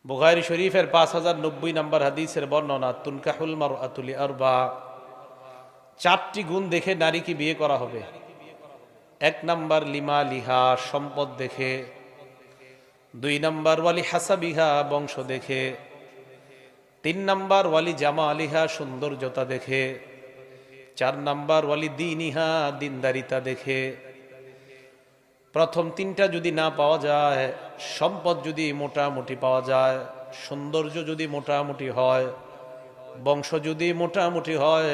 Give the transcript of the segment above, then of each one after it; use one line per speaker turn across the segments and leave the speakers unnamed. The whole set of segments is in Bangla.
বুখারী শরীফের 5090 নম্বর হাদিসের বর্ণনা, তুনকাহুল মারআতু লিআরবা, চারটি গুণ দেখে নারীকে বিয়ে করা হবে। এক নাম্বার লিমা লিহা, সম্পদ দেখে। দুই নাম্বার ওয়ালি হাসাবিহা, বংশ দেখে। তিন নাম্বার ওয়ালি জামালিহা, সৌন্দর্যতা দেখে। চার নাম্বার ওয়ালি দীনিহা, দিনদারিতা দেখে। প্রথম তিনটা যদি না পাওয়া যায়, সম্পদ যদি মোটামুটি পাওয়া যায়, সৌন্দর্য যদি মোটামুটি হয়, বংশ যদি মোটামুটি হয়,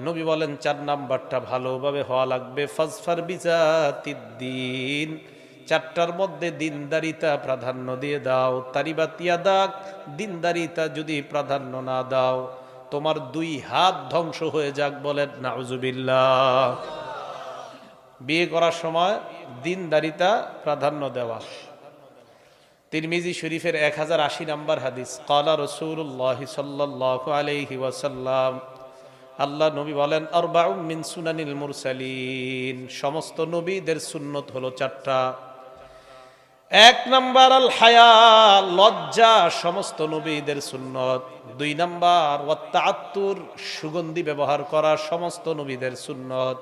নবী বলেন চার নাম্বারটা ভালোভাবে হওয়া লাগবে। ফাজফার বিজাতিদ্দিন, চারটার মধ্যে দিনদারিতা প্রাধান্য দিয়ে দাও। তারিবাত ইয়াদাক, দিনদারিতা যদি প্রাধান্য না দাও, তোমার দুই হাত ধ্বংস হয়ে যাক। বলেন নাউজুবিল্লাহ। বিয়ে করার সময় দিনদারিতা প্রাধান্য দেওয়া। তিরমিজি শরীফের 1080 নম্বর হাদিস, ক্বালা রাসূলুল্লাহ সাল্লাল্লাহু আলাইহি ওয়াসাল্লাম, আল্লাহ নবী বলেন, আরবাউম মিন সুনানিল মুরসালিন, সমস্ত নবীদের সুন্নত হলো চারটা। এক নাম্বার আল হায়া, লজ্জা, সমস্ত নবীদের সুন্নত। দুই নাম্বার ওয়াত তাআত্তুর, সুগন্ধি ব্যবহার করা, সমস্ত নবীদের সুন্নত।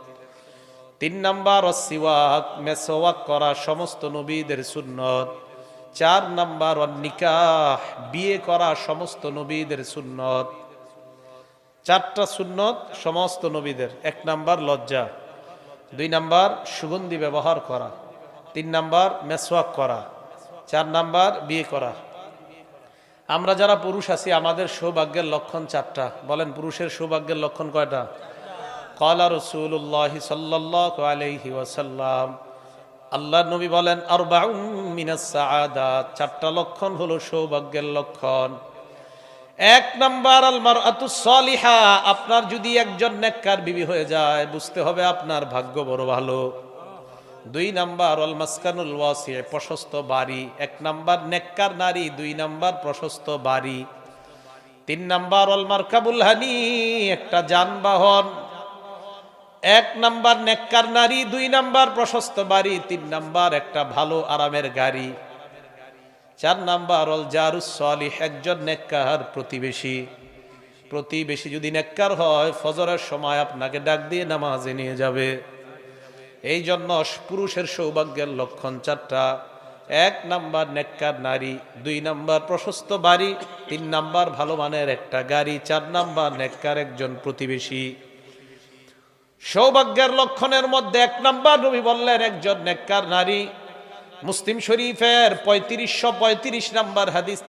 তিন নাম্বার সিওয়াক, মেসওয়াক করা, সমস্ত নবীদের সুন্নত। চার নাম্বার নিকাহ, বিয়ে করা, সমস্ত নবীদের সুন্নত। চারটা সুন্নত সমস্ত নবীদের। এক নাম্বার লজ্জা, দুই নাম্বার সুগন্ধি ব্যবহার করা, তিন নাম্বার মেসওয়াক করা, চার নাম্বার বিয়ে করা। আমরা যারা পুরুষ আছি, আমাদের সৌভাগ্যের লক্ষণ চারটা। বলেন, পুরুষের সৌভাগ্যের লক্ষণ কয়টা? ক্বালা রাসূলুল্লাহ সাল্লাল্লাহু আলাইহি ওয়াসাল্লাম, আল্লাহ নবী বলেন, আরবাউম মিনাস সাআদা, চারটা লক্ষণ হলো সৌভাগ্যের লক্ষণ। এক নাম্বার আল মারআতুস সালিহা, আপনার যদি একজন নেককার বিবি হয়ে যায়, বুঝতে হবে আপনার ভাগ্য বড় ভালো। দুই নাম্বার আল মাসকানুল ওয়াসি, প্রশস্ত বাড়ি। এক নাম্বার নেককার নারী, দুই নাম্বার প্রশস্ত বাড়ি। তিন নাম্বার আল মারকাবুল হানি, একটা যানবাহন। এক নাম্বার নেককার নারী, দুই নাম্বার প্রশস্ত বাড়ি, তিন নাম্বার একটা ভালো আরামের গাড়ি। চার নাম্বার অল জারুস সালিহ, একজন নেককার প্রতিবেশী। প্রতিবেশী যদি নেককার হয়, ফজরের সময় আপনাকে ডাক দিয়ে নামাজে নিয়ে যাবে। এই জন্য পুরুষের সৌভাগ্যের লক্ষণ চারটা। এক নাম্বার নেককার নারী, দুই নাম্বার প্রশস্ত বাড়ি, তিন নাম্বার ভালো মানের একটা গাড়ি, চার নাম্বার নেককার একজন প্রতিবেশী। সৌভাগ্যের লক্ষণের মধ্যে এক নাম্বার নবী বললেন একজন নেককার নারী। মুসলিম শরীফের 3535 নাম্বার হাদিস।